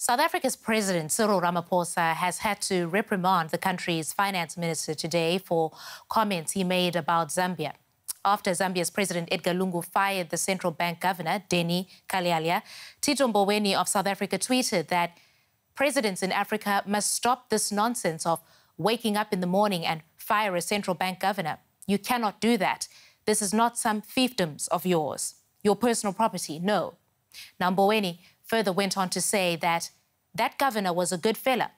South Africa's President Cyril Ramaphosa has had to reprimand the country's finance minister today for comments he made about Zambia. After Zambia's President Edgar Lungu fired the central bank governor, Denny Kalyalya, Tito Mboweni of South Africa tweeted that presidents in Africa must stop this nonsense of waking up in the morning and fire a central bank governor. You cannot do that. This is not some fiefdoms of yours, your personal property, no. Now, Mboweni further went on to say that that governor was a good fella.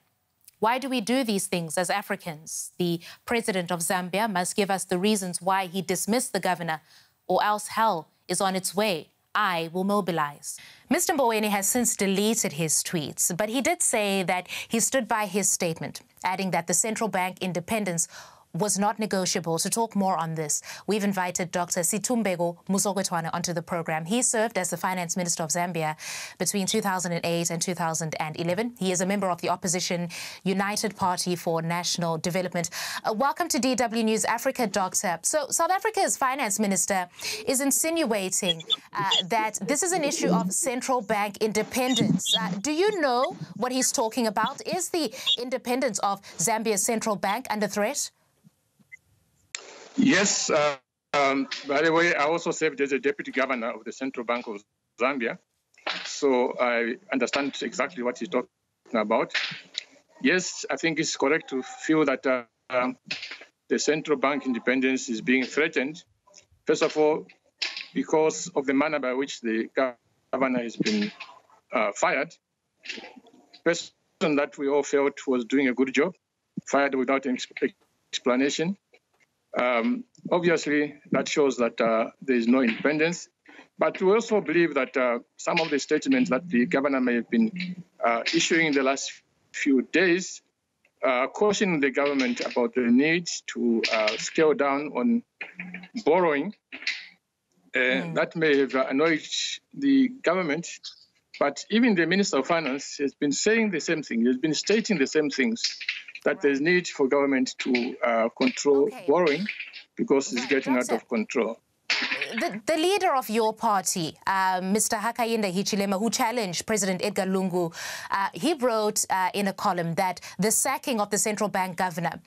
Why do we do these things as Africans? The President of Zambia must give us the reasons why he dismissed the governor, or else hell is on its way. I will mobilize. Mr. Mboweni has since deleted his tweets, but he did say that he stood by his statement, adding that the central bank independence was not negotiable. To talk more on this, we've invited Dr. Situmbeko Musogwetwana onto the program. He served as the finance minister of Zambia between 2008 and 2011. He is a member of the opposition United Party for National Development. Welcome to DW News Africa, Doctor. So South Africa's finance minister is insinuating that this is an issue of central bank independence. Do you know what he's talking about? Is the independence of Zambia's central bank under threat? Yes, by the way, I also served as a deputy governor of the Central Bank of Zambia, so I understand exactly what he's talking about. Yes, I think it's correct to feel that the central bank independence is being threatened, first of all, because of the manner by which the governor has been fired. Person that we all felt was doing a good job, fired without an explanation. Obviously, that shows that there is no independence. But we also believe that some of the statements that the governor may have been issuing in the last few days, cautioning the government about the need to scale down on borrowing, that may have annoyed the government. But even the Minister of Finance has been saying the same thing. He has been stating the same things, that there's need for government to control borrowing because it's getting out of control. The leader of your party, Mr. Hakainde Hichilema, who challenged President Edgar Lungu, he wrote in a column that the sacking of the central bank governor,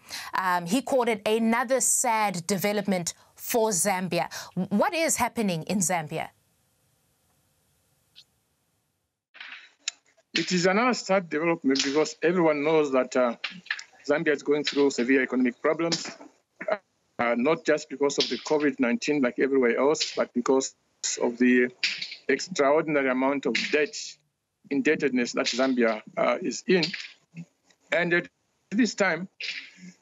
he called it another sad development for Zambia. What is happening in Zambia? It is another sad development because everyone knows that Zambia is going through severe economic problems, not just because of the COVID-19 like everywhere else, but because of the extraordinary amount of indebtedness that Zambia is in. And at this time,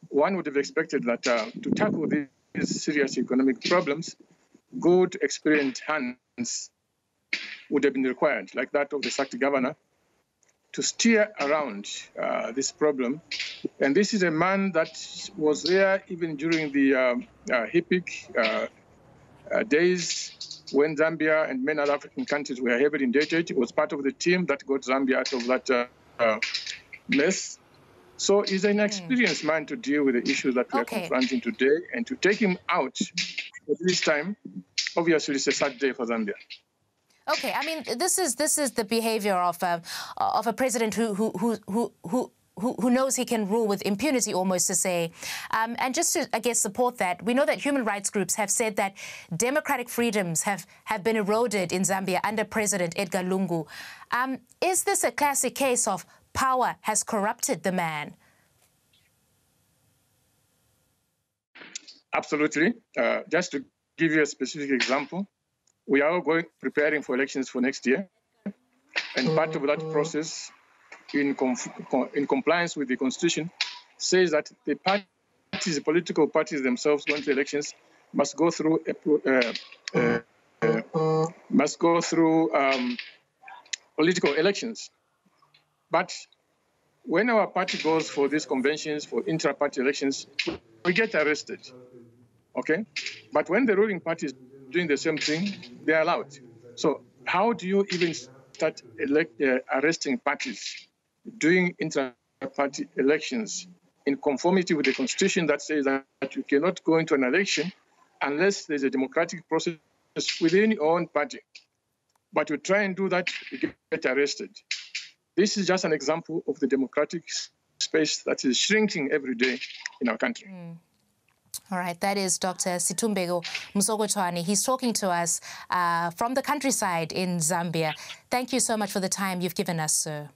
one would have expected that to tackle these serious economic problems, good, experienced hands would have been required, like that of the sacked governor, to steer around this problem. And this is a man that was there even during the HIPIC days when Zambia and many other African countries were heavily indebted. He was part of the team that got Zambia out of that mess. So he's an experienced man to deal with the issues that we are confronting today, and to take him out at this time, obviously it's a sad day for Zambia. Okay, I mean, this is the behavior of a president who knows he can rule with impunity, almost to say. And just to, I guess, support that, we know that human rights groups have said that democratic freedoms have been eroded in Zambia under President Edgar Lungu. Is this a classic case of power has corrupted the man? Absolutely. Just to give you a specific example, we are preparing for elections for next year, and part of that process, in compliance with the Constitution, says that the parties, the political parties themselves going to elections must go through political elections. But when our party goes for these conventions, for intra-party elections, we get arrested. Okay, but when the ruling party is doing the same thing, they're allowed. So how do you even start arresting parties doing inter-party elections in conformity with the Constitution that says that you cannot go into an election unless there's a democratic process within your own party? But you try and do that, you get arrested. this is just an example of the democratic space that is shrinking every day in our country. All right, that is Dr. Situmbeko Msogotwane. He's talking to us from the countryside in Zambia. Thank you so much for the time you've given us, sir.